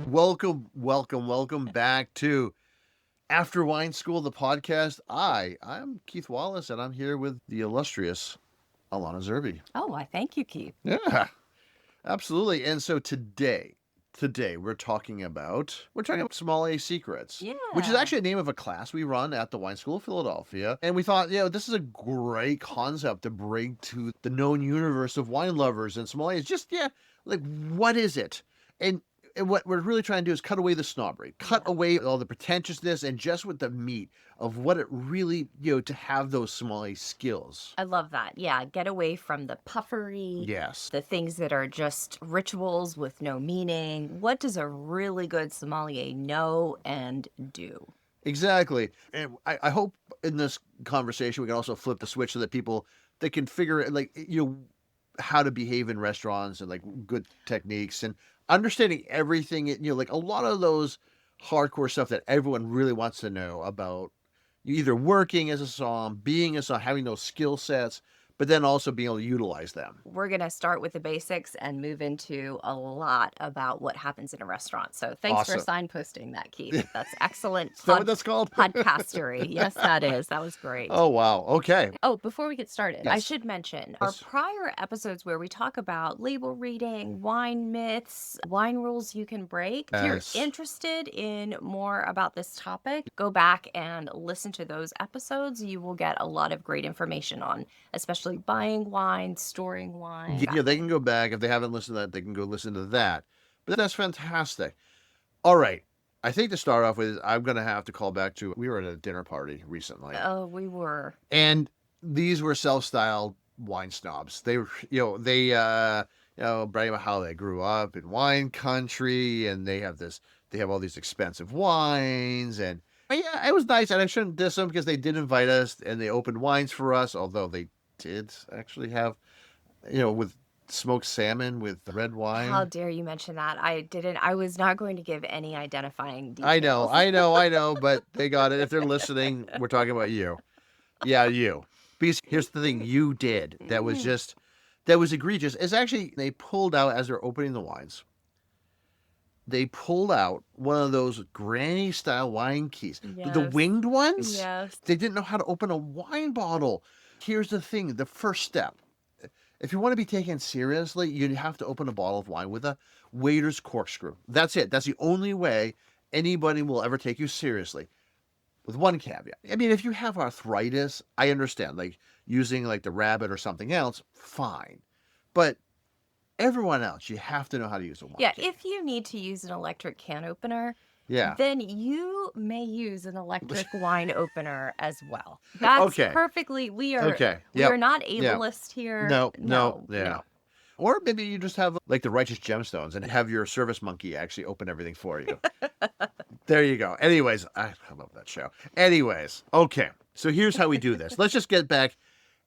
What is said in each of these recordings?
Welcome back to After Wine School, the podcast. I'm Keith Wallace, and I'm here with the illustrious Alana Zerbe. Oh, I thank you, Keith. Yeah, absolutely. And so today we're talking about Sommelier Secrets, which is Yeah. actually the name of a class we run at the Wine School of Philadelphia. And we thought, this is a great concept to bring to the known universe of wine lovers and sommeliers. Just, like, what is it? And what we're really trying to do is cut away the snobbery, cut away all the pretentiousness, and just with the meat of what it really, to have those sommelier skills. I love that. Yeah, get away from the puffery. Yes. The things that are just rituals with no meaning. What does a really good sommelier know and do? Exactly. And I hope in this conversation we can also flip the switch so that people, they can figure it, like, how to behave in restaurants and like good techniques and understanding everything, like a lot of those hardcore stuff that everyone really wants to know about either working as a somm, being a somm, having those skill sets, but then also being able to utilize them. We're going to start with the basics and move into a lot about what happens in a restaurant. So thanks for signposting that, Keith. That's excellent. Is that what that's called? Podcastery. Yes, that is. That was great. Oh, wow. Okay. Oh, before we get started, I Yes. should mention Yes. our prior episodes where we talk about label reading, wine myths, wine rules you can break. If Yes. you're interested in more about this topic, go back and listen to those episodes. You will get a lot of great information on, especially buying wine, storing wine. Yeah, they can go back. If they haven't listened to that, they can go listen to that. But that's fantastic. All right. I think to start off with, I'm going to have to call back to, we were at a dinner party recently. Oh, we were. And these were self-styled wine snobs. They were, bragging about how they grew up in wine country and they have all these expensive wines. And yeah, it was nice. And I shouldn't diss them because they did invite us and they opened wines for us, although they did actually have, with smoked salmon with red wine. How dare you mention that? I was not going to give any identifying details. I know, but they got it. If they're listening, we're talking about you. Yeah, you. Because here's the thing you did that was egregious. Is actually, they pulled out, as they're opening the wines, they pulled out one of those granny style wine keys. Yes. The winged ones? Yes. They didn't know how to open a wine bottle. Here's the thing, the first step. If you want to be taken seriously, you have to open a bottle of wine with a waiter's corkscrew. That's it. That's the only way anybody will ever take you seriously. With one caveat. I mean, if you have arthritis, I understand, like using like the rabbit or something else, fine. But everyone else, you have to know how to use a wine key. If you need to use an electric can opener, Yeah. then you may use an electric wine opener as well. That's perfectly, we are not ableist here. No. Or maybe you just have like the righteous gemstones and have your service monkey actually open everything for you. There you go. Anyways, I love that show. Anyways, okay. So here's how we do this. Let's just get back.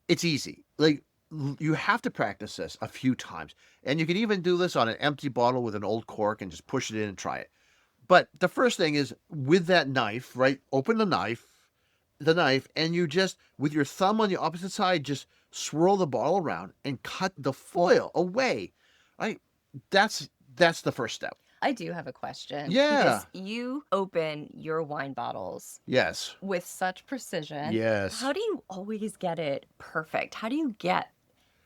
It's easy. Like, you have to practice this a few times. And you can even do this on an empty bottle with an old cork and just push it in and try it. But the first thing is with that knife, right? Open the knife, and you just, with your thumb on the opposite side, just swirl the bottle around and cut the foil away, right? That's the first step. I do have a question. Yeah. Because you open your wine bottles. Yes. With such precision. Yes. How do you always get it perfect? How do you get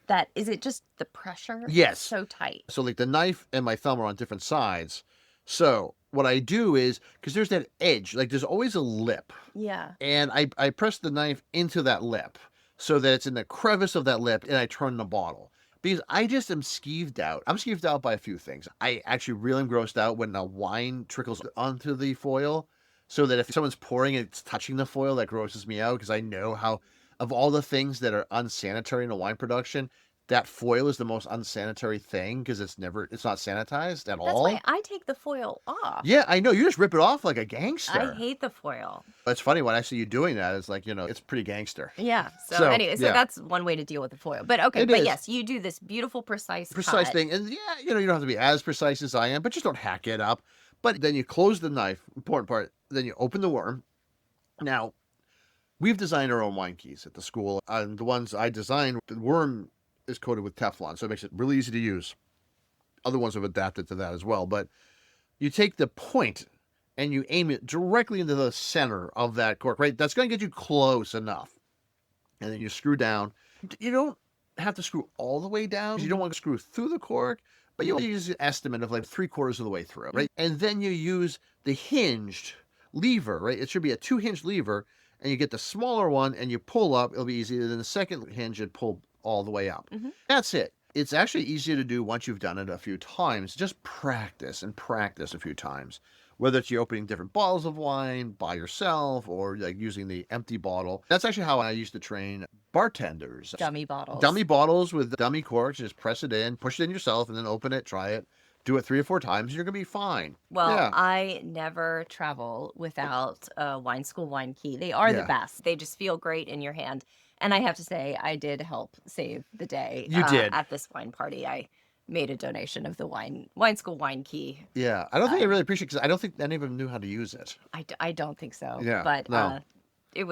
that? Is it just the pressure? Yes. So tight. So like the knife and my thumb are on different sides. So what I do is, because there's that edge, like there's always a lip. Yeah. And I press the knife into that lip so that it's in the crevice of that lip and I turn the bottle. Because I just am skeeved out. I'm skeeved out by a few things. I actually really am grossed out when the wine trickles onto the foil. So that if someone's pouring and it's touching the foil, that grosses me out because I know how, of all the things that are unsanitary in a wine production, that foil is the most unsanitary thing because it's not sanitized at all. That's why I take the foil off. Yeah, I know. You just rip it off like a gangster. I hate the foil. It's funny when I see you doing that. It's like, it's pretty gangster. Yeah. So anyway, that's one way to deal with the foil. But okay, yes, you do this beautiful, precise cut. Thing. And you don't have to be as precise as I am, but just don't hack it up. But then you close the knife, important part, then you open the worm. Now, we've designed our own wine keys at the school. And the ones I designed, the worm is coated with Teflon, so it makes it really easy to use. Other ones have adapted to that as well. But you take the point and you aim it directly into the center of that cork, right? That's going to get you close enough. And then you screw down. You don't have to screw all the way down. You don't want to screw through the cork, but you'll use an estimate of like 3/4 of the way through, right? And then you use the hinged lever, right? It should be a 2-hinge lever, and you get the smaller one and you pull up. It'll be easier than the second hinge and pull all the way up. That's it. It's actually easier to do once you've done it a few times. Just practice and practice a few times. Whether it's you opening different bottles of wine by yourself or like using the empty bottle. That's actually how I used to train bartenders. Dummy bottles. Dummy bottles with dummy corks. Just press it in, push it in yourself, and then open it, try it. Do it 3 or 4 times, you're going to be fine. Well, Yeah. I never travel without a wine school wine key. They are the Yeah. best. They just feel great in your hand. And I have to say, I did help save the day. You did. At this wine party. I made a donation of the wine school wine key. Yeah. I don't think I really appreciate it because I don't think any of them knew how to use it. I don't think so. Yeah, But no. Yeah.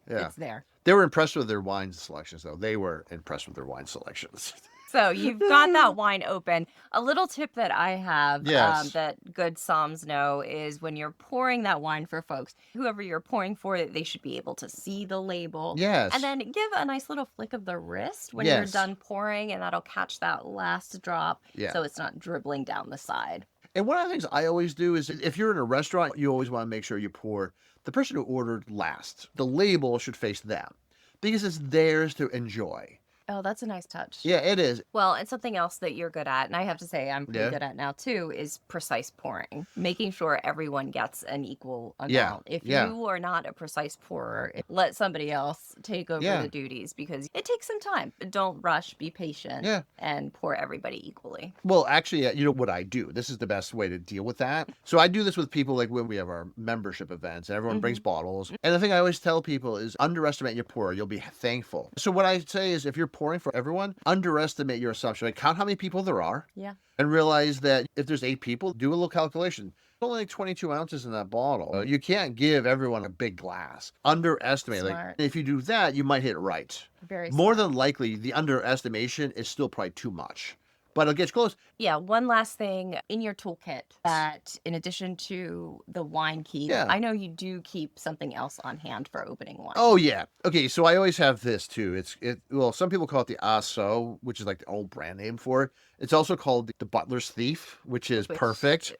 Yeah. It's there. They were impressed with their wine selections, though. They were impressed with their wine selections. So you've got that wine open. A little tip that I have Yes. that good somms know is when you're pouring that wine for folks, whoever you're pouring for, they should be able to see the label. Yes. And then give a nice little flick of the wrist when you're Yes. done pouring, and that'll catch that last drop Yeah. so it's not dribbling down the side. And one of the things I always do is if you're in a restaurant, you always want to make sure you pour the person who ordered last. The label should face them because it's theirs to enjoy. Oh, that's a nice touch. Yeah, it is. Well, and something else that you're good at, and I have to say I'm pretty Yeah. good at now too, is precise pouring. Making sure everyone gets an equal amount. Yeah, If yeah. you are not a precise pourer, let somebody else take over Yeah. the duties because it takes some time. Don't rush, be patient, Yeah. and pour everybody equally. Well, actually, you know what I do? This is the best way to deal with that. So I do this with people like when we have our membership events and everyone brings bottles. And the thing I always tell people is underestimate your pour. You'll be thankful. So what I say is if you're pouring for everyone, underestimate your assumption. Like count how many people there are Yeah. and realize that if there's 8 people, do a little calculation. There's only like 22 ounces in that bottle. You can't give everyone a big glass. Underestimate. Smart. Like if you do that, you might hit it right. Very More smart. than likely, the underestimation is still probably too much. But it'll get you close. Yeah, one last thing in your toolkit that in addition to the wine key, Yeah. I know you do keep something else on hand for opening wine. Oh yeah. Okay, so I always have this too. Well, some people call it the ASO, which is like the old brand name for it. It's also called the Butler's Thief, which is Which- perfect.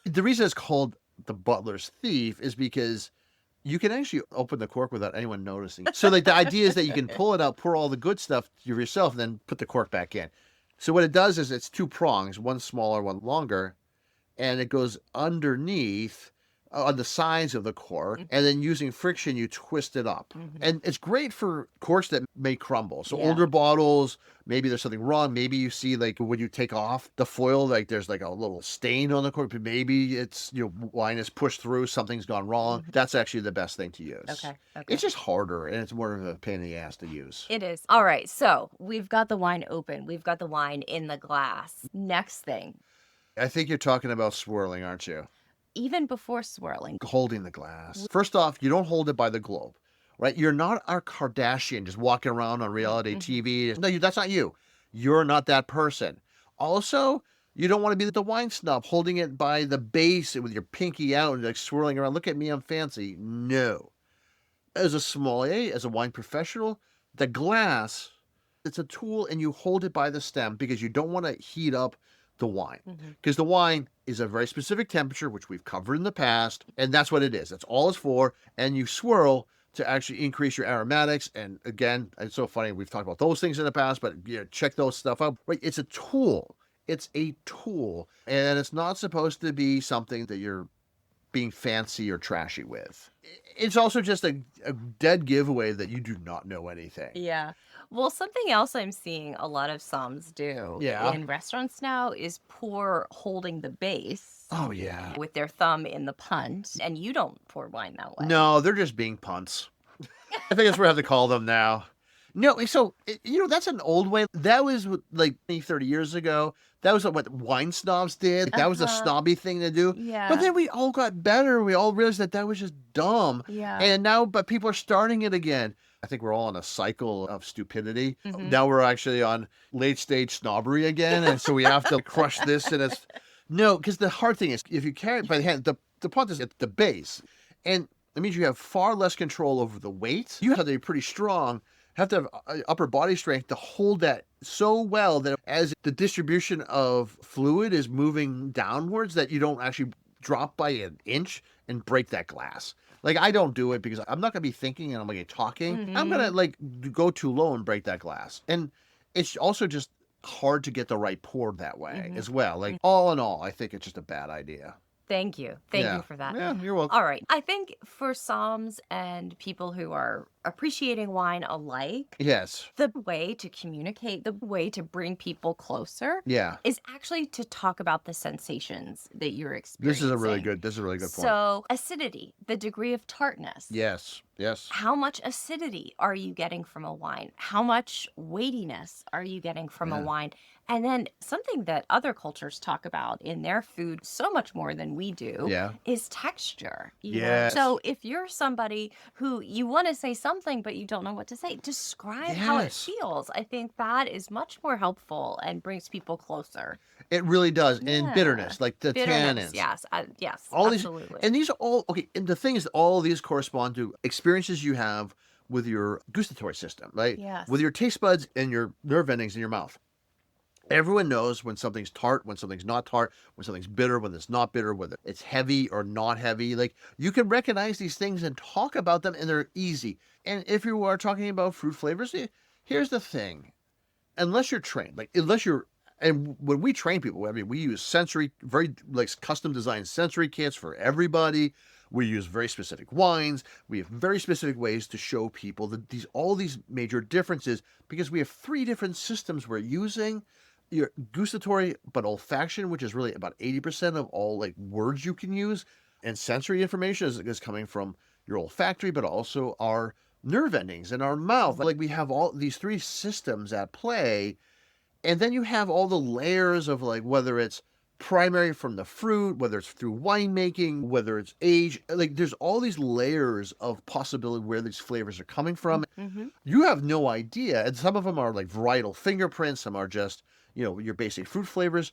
The reason it's called the Butler's Thief is because you can actually open the cork without anyone noticing. So like the idea is that you can pull it out, pour all the good stuff yourself, and then put the cork back in. So what it does is it's 2 prongs, one smaller, one longer, and it goes underneath on the sides of the cork, and then using friction, you twist it up. And it's great for corks that may crumble. So Yeah. older bottles, maybe there's something wrong. Maybe you see like when you take off the foil, like there's like a little stain on the cork. But maybe it's, wine is pushed through, something's gone wrong. That's actually the best thing to use. Okay. It's just harder and it's more of a pain in the ass to use. It is. All right. So we've got the wine open. We've got the wine in the glass. Next thing, I think you're talking about swirling, aren't you? even before swirling. Holding the glass. First off, you don't hold it by the globe, right? You're not our Kardashian just walking around on reality TV. No, that's not you. You're not that person. Also, you don't want to be the wine snob holding it by the base with your pinky out and like swirling around. Look at me, I'm fancy. No. As a sommelier, as a wine professional, the glass, it's a tool and you hold it by the stem because you don't want to heat up the wine. Because the wine is a very specific temperature, which we've covered in the past, and that's what it is. That's all it's for. And you swirl to actually increase your aromatics. And again, it's so funny, we've talked about those things in the past, but check those stuff out. Right? It's a tool. It's a tool. And it's not supposed to be something that you're being fancy or trashy with. It's also just a dead giveaway that you do not know anything. Yeah. Well, something else I'm seeing a lot of somms do Yeah. in restaurants now is pour holding the base Oh, yeah. with their thumb in the punt. And you don't pour wine that way. No, they're just being punts. I think that's what I have to call them now. No, so, that's an old way. That was like 20, 30 years ago. That was what wine snobs did. That was a snobby thing to do. Yeah. But then we all got better. We all realized that was just dumb. Yeah. And now, but people are starting it again. I think we're all on a cycle of stupidity. Mhm. Now we're actually on late stage snobbery again. And so we have to crush this. And it's no, because the hard thing is if you carry it by the hand, the point is at the base. And it means you have far less control over the weight. You have to be pretty strong, have to have upper body strength to hold that so well that as the distribution of fluid is moving downwards, that you don't actually drop by an inch and break that glass. Like I don't do it because I'm not gonna be thinking and I'm gonna be talking. I'm gonna like go too low and break that glass. And it's also just hard to get the right pour that way as well. Like all in all, I think it's just a bad idea. Thank you. Thank Yeah. you for that. Yeah, you're welcome. All right. I think for somms and people who are appreciating wine alike, Yes. the way to communicate, the way to bring people closer Yeah. is actually to talk about the sensations that you're This experiencing. is a really good point. So, acidity, the degree of tartness. Yes. Yes. How much acidity are you getting from a wine? How much weightiness are you getting from a Yeah. wine? And then something that other cultures talk about in their food so much more than we do Yeah. is texture. You know? Yes. So if you're somebody who you want to say something but you don't know what to say, describe how it Yes. feels. I think that is much more helpful and brings people closer. It really does. And Yeah. bitterness, like the Bitterness, tannins. yes, yes, All absolutely. these, and these are all okay. And the thing is, all these correspond to experiences you have with your gustatory system, right? Yes. With your taste buds and your nerve endings in your mouth. Everyone knows when something's tart, when something's not tart, when something's bitter, when it's not bitter, whether it's heavy or not heavy. Like you can recognize these things and talk about them, and they're easy. And if you are talking about fruit flavors, here's the thing: unless you're trained, and when we train people, I mean, we use very like custom designed sensory kits for everybody. We use very specific wines. We have very specific ways to show people that all these major differences, because we have 3 different systems we're using. Your gustatory, but olfaction, which is really about 80% of all like words you can use, and sensory information is coming from your olfactory, but also our nerve endings in our mouth. Like we have all these 3 systems at play. And then you have all the layers of like whether it's primary from the fruit, whether it's through winemaking, whether it's age, like there's all these layers of possibility where these flavors are coming from. Mhm. You have no idea. And some of them are like varietal fingerprints, some are just, your basic fruit flavors.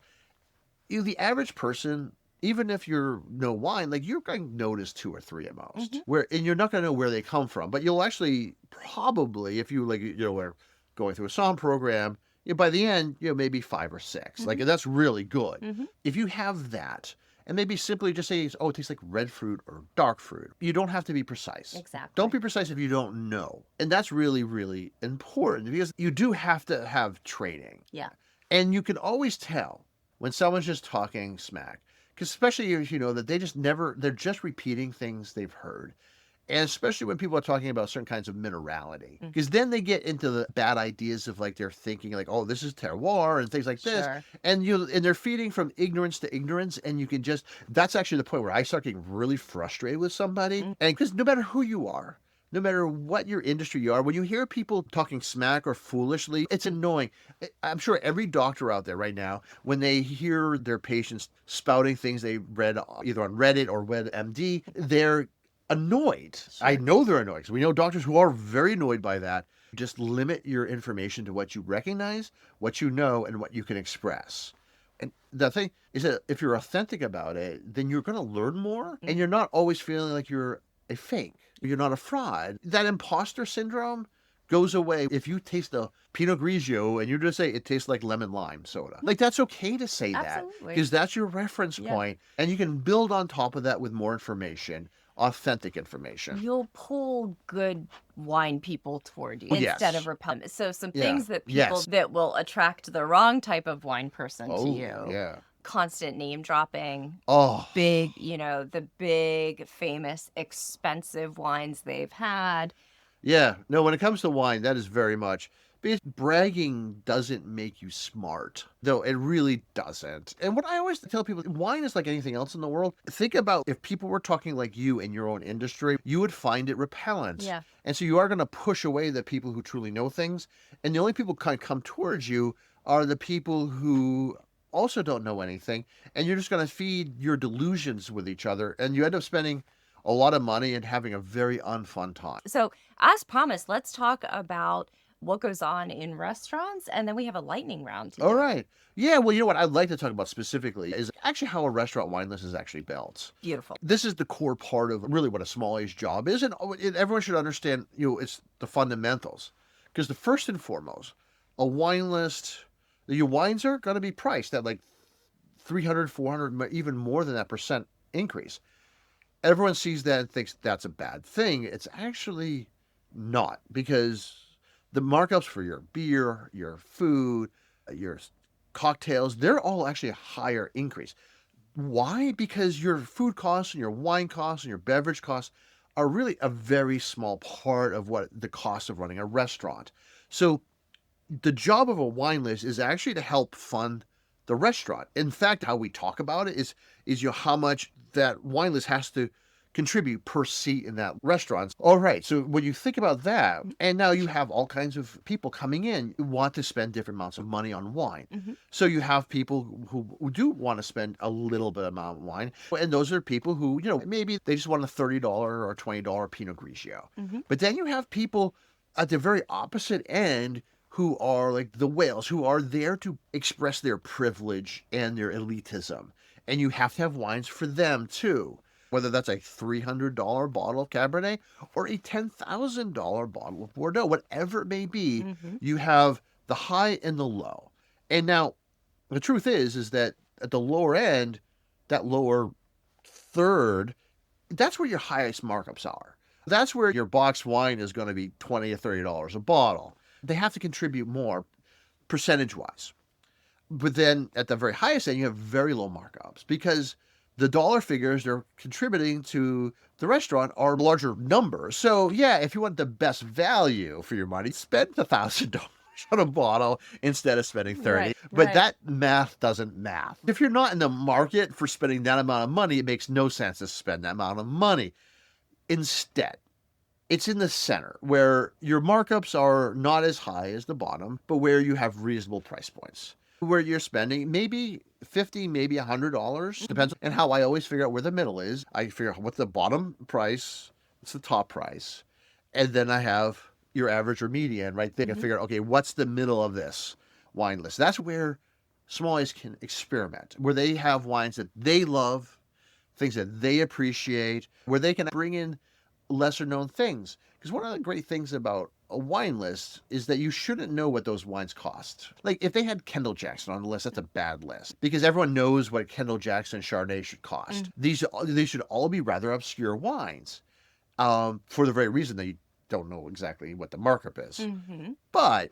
The average person, even if you're no wine, like you're going to notice 2 or 3 at most. And you're not going to know where they come from, but you'll actually probably, if you like, are going through a somm program, by the end, maybe 5 or 6. Like that's really good. If you have that, and maybe simply just say, oh, it tastes like red fruit or dark fruit. You don't have to be precise. Exactly. Don't be precise if you don't know. And that's really, really important because you do have to have training. Yeah. And you can always tell when someone's just talking smack, because especially if you know that they're just repeating things they've heard. And especially when people are talking about certain kinds of minerality, because then they get into the bad ideas of like they're thinking like, oh, this is terroir and things like this, Sure. and they're feeding from ignorance to ignorance, and that's actually the point where I start getting really frustrated with somebody, and because no matter who you are, no matter what your industry you are, when you hear people talking smack or foolishly, it's annoying. I'm sure every doctor out there right now, when they hear their patients spouting things they read either on Reddit or WebMD, they're annoyed. Sure. I know they're annoyed because we know doctors who are very annoyed by that. Just limit your information to what you recognize, what you know, and what you can express. And the thing is that if you're authentic about it, then you're going to learn more, and you're not always feeling like you're a fake. You're not a fraud. That imposter syndrome goes away if you taste a Pinot Grigio and you just say it tastes like lemon lime soda. Like that's okay to say that Absolutely. because that's your reference point, and you can build on top of that with more information. Authentic information. You'll pull good wine people toward you Yes. instead of repel. So some Yeah. things that people Yes. that will attract the wrong type of wine person to you. Yeah. Constant name dropping, Oh, big, the big, famous, expensive wines they've had. yeah. No, when it comes to wine, that is very much because bragging doesn't make you smart, though it really doesn't. And what I always tell people, wine is like anything else in the world. Think about if people were talking like you in your own industry, you would find it repellent. Yeah. And so you are going to push away the people who truly know things. And the only people who kind of come towards you are the people who also don't know anything. And you're just going to feed your delusions with each other. And you end up spending a lot of money and having a very unfun time. So, as promised, let's talk about what goes on in restaurants, and then we have a lightning round to All do. right. Yeah, well, you know what I'd like to talk about specifically is actually how a restaurant wine list is actually built. Beautiful. This is the core part of really what a sommelier's job is, and everyone should understand, it's the fundamentals. Because the first and foremost, a wine list, your wines are going to be priced at like 300, 400, even more than that percent increase. Everyone sees that and thinks that's a bad thing. It's actually not, because the markups for your beer, your food, your cocktails, they're all actually a higher increase. Why? Because your food costs and your wine costs and your beverage costs are really a very small part of what the cost of running a restaurant. So the job of a wine list is actually to help fund the restaurant. In fact, how we talk about it is how much that wine list has to contribute per seat in that restaurant. All right, so when you think about that, and now you have all kinds of people coming in who want to spend different amounts of money on wine. So you have people who do want to spend a little bit amount on wine, and those are people who, maybe they just want a $30 or $20 Pinot Grigio. But then you have people at the very opposite end who are like the whales, who are there to express their privilege and their elitism. And you have to have wines for them too. Whether that's a $300 bottle of Cabernet or a $10,000 bottle of Bordeaux, whatever it may be, you have the high and the low. And now, the truth is that at the lower end, that lower third, that's where your highest markups are. That's where your box wine is going to be $20 or $30 a bottle. They have to contribute more percentage-wise. But then at the very highest end, you have very low markups because the dollar figures they're contributing to the restaurant are larger numbers. So yeah, if you want the best value for your money, spend $1,000 on a bottle instead of spending 30. Right, But right. that math doesn't math. If you're not in the market for spending that amount of money, it makes no sense to spend that amount of money. Instead, it's in the center where your markups are not as high as the bottom, but where you have reasonable price points, where you're spending maybe $50, maybe $100, depends. And how I always figure out where the middle is. I figure out what's the bottom price, what's the top price, and then I have your average or median right there. I figure out, okay, what's the middle of this wine list? That's where sommeliers can experiment, where they have wines that they love, things that they appreciate, where they can bring in lesser known things. Because one of the great things about a wine list is that you shouldn't know what those wines cost. Like if they had Kendall Jackson on the list, that's a bad list because everyone knows what Kendall Jackson Chardonnay should cost. These should all be rather obscure wines, for the very reason that you don't know exactly what the markup is. But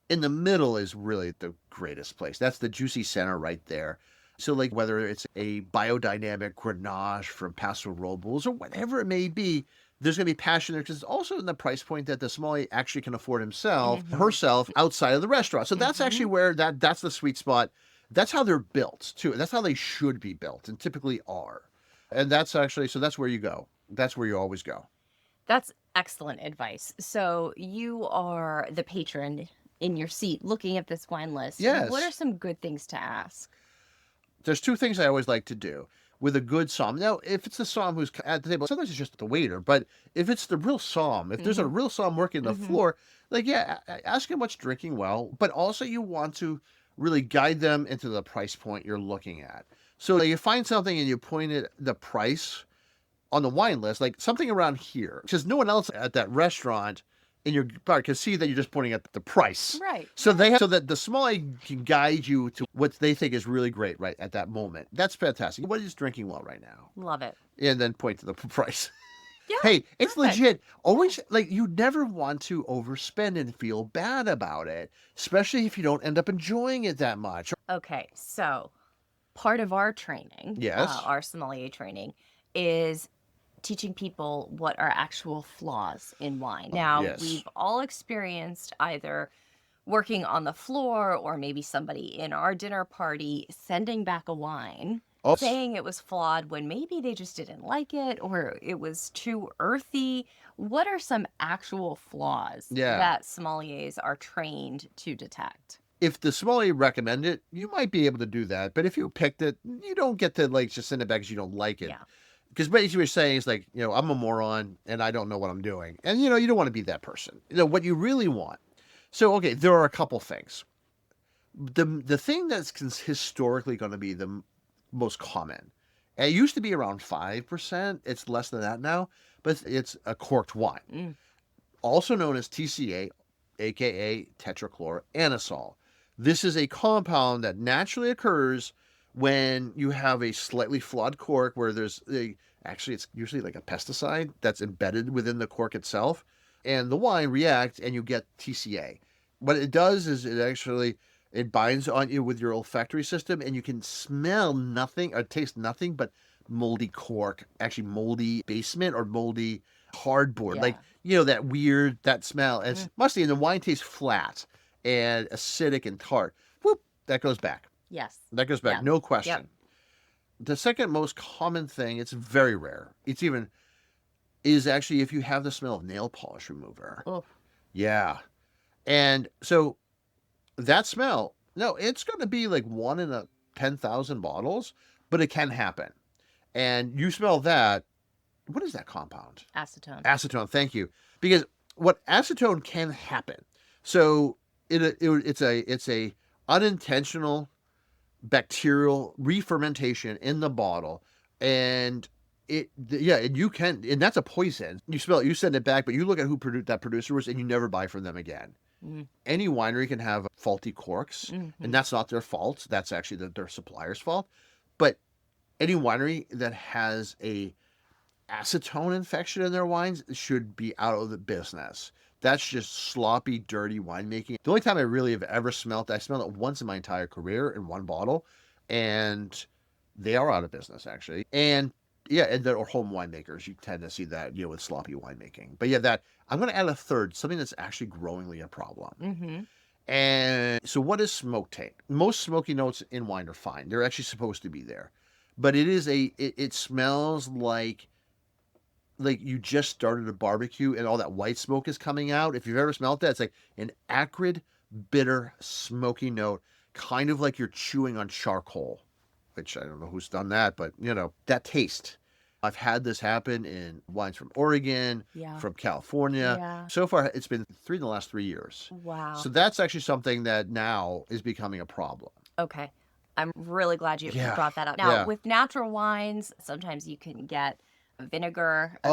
in the middle is really the greatest place. That's the juicy center right there. So like whether it's a biodynamic Grenache from Paso Robles or whatever it may be, there's going to be passion there because it's also in the price point that the sommelier actually can afford himself, herself outside of the restaurant. So that's actually where that's the sweet spot. That's how they're built too. That's how they should be built and typically are. And that's actually, so that's where you go. That's where you always go. That's excellent advice. So you are the patron in your seat looking at this wine list. Yes. What are some good things to ask? There's two things I always like to do with a good somm. Now, if it's the somm who's at the table, sometimes it's just the waiter, but if it's the real somm, if there's a real somm working the floor, like, yeah, ask him what's drinking well, but also you want to really guide them into the price point you're looking at. So you find something and you point at the price on the wine list, like something around here, because no one else at that restaurant in your bar can see that you're just pointing at the price. Right. So so that the sommelier can guide you to what they think is really great right at that moment. That's fantastic. What is drinking well right now? Love it. And then point to the price. Yeah. Hey, it's perfect. legit. Always, like, you never want to overspend and feel bad about it, especially if you don't end up enjoying it that much. Okay, so part of our training, Yes. our sommelier training, is teaching people what are actual flaws in wine. Now, yes. we've all experienced either working on the floor or maybe somebody in our dinner party sending back a wine Oh, saying it was flawed when maybe they just didn't like it or it was too earthy. What are some actual flaws Yeah. that sommeliers are trained to detect? if the sommelier recommend it, you might be able to do that. But if you picked it, you don't get to like just send it back because you don't like it. Yeah. Because basically what you're saying is like, I'm a moron and I don't know what I'm doing. And, you don't want to be that person. What you really want. So, okay, there are a couple things. The thing that's historically going to be the most common, and it used to be around 5%. It's less than that now, but it's a corked wine, also known as TCA, aka tetrachloroanisole. This is a compound that naturally occurs when you have a slightly flawed cork where actually it's usually like a pesticide that's embedded within the cork itself, and the wine reacts and you get TCA. What it does is it binds on you with your olfactory system, and you can smell nothing or taste nothing but moldy cork, actually moldy basement or moldy hardboard. Yeah. Like, that smell. And it's musty, and the wine tastes flat and acidic and tart. Whoop, that goes back. Yes. That goes back, Yep. no question. Yep. The second most common thing, it's very rare. Is actually if you have the smell of nail polish remover. Oh. Yeah. And so that smell, no, it's going to be like 1 in 10,000 bottles, but it can happen. And you smell that. What is that compound? Acetone. Acetone. Thank you. Because what acetone can happen. So it's a unintentional bacterial re-fermentation in the bottle, and and that's a poison. You smell it, you send it back, but you look at who that producer was, and you never buy from them again. Any winery can have faulty corks, and that's not their fault. That's actually their supplier's fault. But any winery that has a acetone infection in their wines should be out of the business. That's just sloppy, dirty winemaking. The only time I really have ever smelled I smelled it once in my entire career in one bottle, and they are out of business, actually. And or home winemakers, you tend to see that, with sloppy winemaking. But I'm going to add a third, something that's actually growingly a problem. And so what is smoke taint? Most smoky notes in wine are fine. They're actually supposed to be there. But it smells like you just started a barbecue and all that white smoke is coming out. If you've ever smelled that, it's like an acrid, bitter, smoky note, kind of like you're chewing on charcoal, which I don't know who's done that, but that taste. I've had this happen in wines from Oregon, from California. Yeah. So far, it's been 3 in the last 3 years. Wow. So that's actually something that now is becoming a problem. Okay. I'm really glad you brought that up. Now, with natural wines, sometimes you can get vinegar, a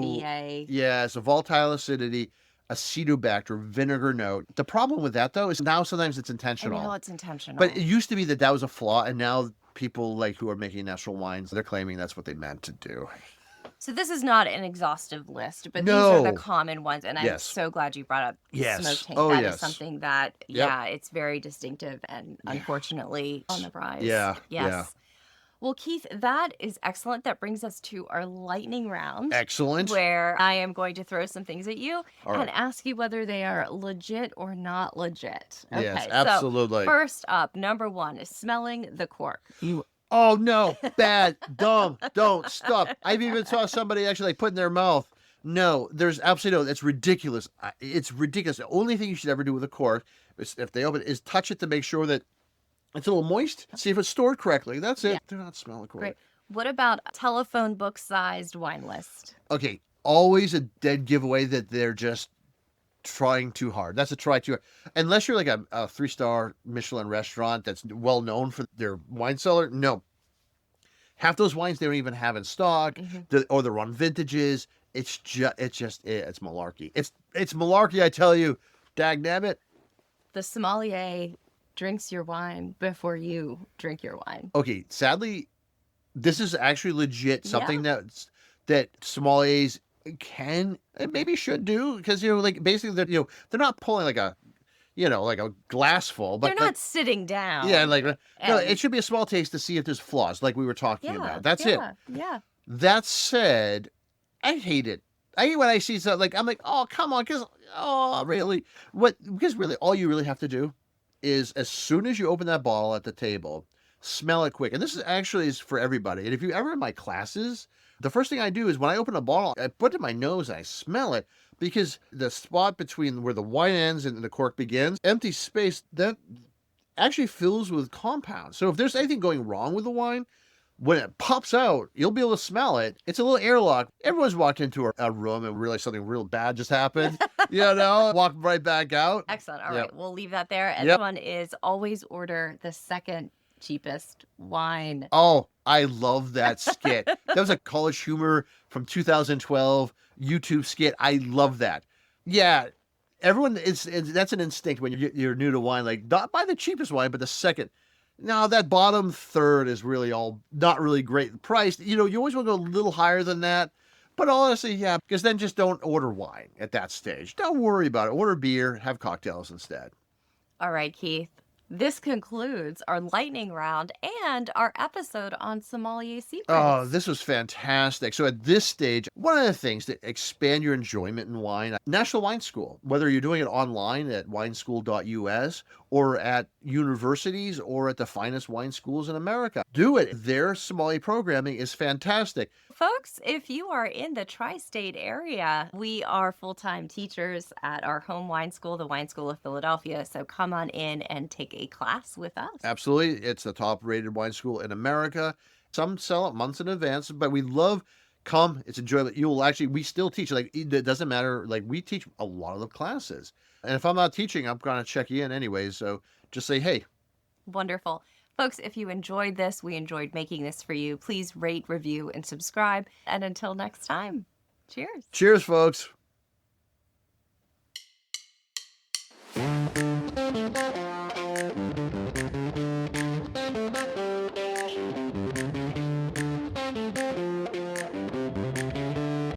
VA. Yeah, it's a volatile acidity, acetobacter, vinegar note. The problem with that, though, is now sometimes it's intentional. I know it's intentional. But it used to be that was a flaw, and now people who are making natural wines, they're claiming that's what they meant to do. So this is not an exhaustive list, but these are the common ones, and I'm so glad you brought up smoke taint. That is something that, it's very distinctive and unfortunately on the rise. Yeah. Yes. Yeah. Well, Keith, that is excellent. That brings us to our lightning round. Excellent. Where I am going to throw some things at you and ask you whether they are legit or not legit. Okay, yes, absolutely. So first up, number 1 is smelling the cork. Oh, no. Bad. Dumb. Don't. Stop. I've even saw somebody actually put in their mouth. No, there's absolutely no. It's ridiculous. It's ridiculous. The only thing you should ever do with a cork, if they open it, is touch it to make sure that it's a little moist. See if it's stored correctly. That's it. Do not smell the cork. Great. What about a telephone book-sized wine list? Okay. Always a dead giveaway that they're just trying too hard. That's a try too hard. Unless you're like a 3-star Michelin restaurant that's well known for their wine cellar. No. Half those wines they don't even have in stock, or they're on vintages. It's malarkey. It's malarkey, I tell you. Dagnabbit. The sommelier drinks your wine before you drink your wine. Okay, sadly, this is actually legit something that sommeliers can and maybe should do, because basically they're not pulling like a glass full, but they're not sitting down. Yeah, no, it should be a small taste to see if there's flaws, like we were talking about. That's it. Yeah. That said, I hate it. I hate when I see something I'm like, oh, come on, really? Because really, all you really have to do is, as soon as you open that bottle at the table, smell it quick. And this is for everybody. And if you're ever in my classes, the first thing I do is when I open a bottle, I put it in my nose and I smell it, because the spot between where the wine ends and the cork begins, empty space, that actually fills with compounds. So if there's anything going wrong with the wine, when it pops out, you'll be able to smell it. It's a little airlock. Everyone's walked into a room and realized something real bad just happened. Walk right back out. Excellent. All right, we'll leave that there. And this one is always order the second cheapest wine. Oh, I love that skit. That was a College Humor from 2012 YouTube skit. I love that. Yeah, everyone that's an instinct when you're new to wine. Like, not buy the cheapest wine, but the second. Now that bottom third is really all not really great priced. You always want to go a little higher than that. But honestly, yeah, because then just don't order wine at that stage. Don't worry about it. Order beer, have cocktails instead. All right, Keith. This concludes our lightning round and our episode on Sommelier Secrets. Oh, this was fantastic. So at this stage, one of the things to expand your enjoyment in wine, National Wine School, whether you're doing it online at wineschool.us or at universities or at the finest wine schools in America, do it. Their sommelier programming is fantastic. Folks, if you are in the tri-state area, we are full-time teachers at our home wine school, the Wine School of Philadelphia. So come on in and take a class with us. Absolutely. It's the top-rated wine school in America. Some sell it months in advance, but we love come. It's enjoyable. We still teach. Like, it doesn't matter. Like, we teach a lot of the classes. And if I'm not teaching, I'm going to check you in anyways. So just say, hey. Wonderful. Folks, if you enjoyed this, we enjoyed making this for you. Please rate, review, and subscribe. And until next time, cheers. Cheers, folks.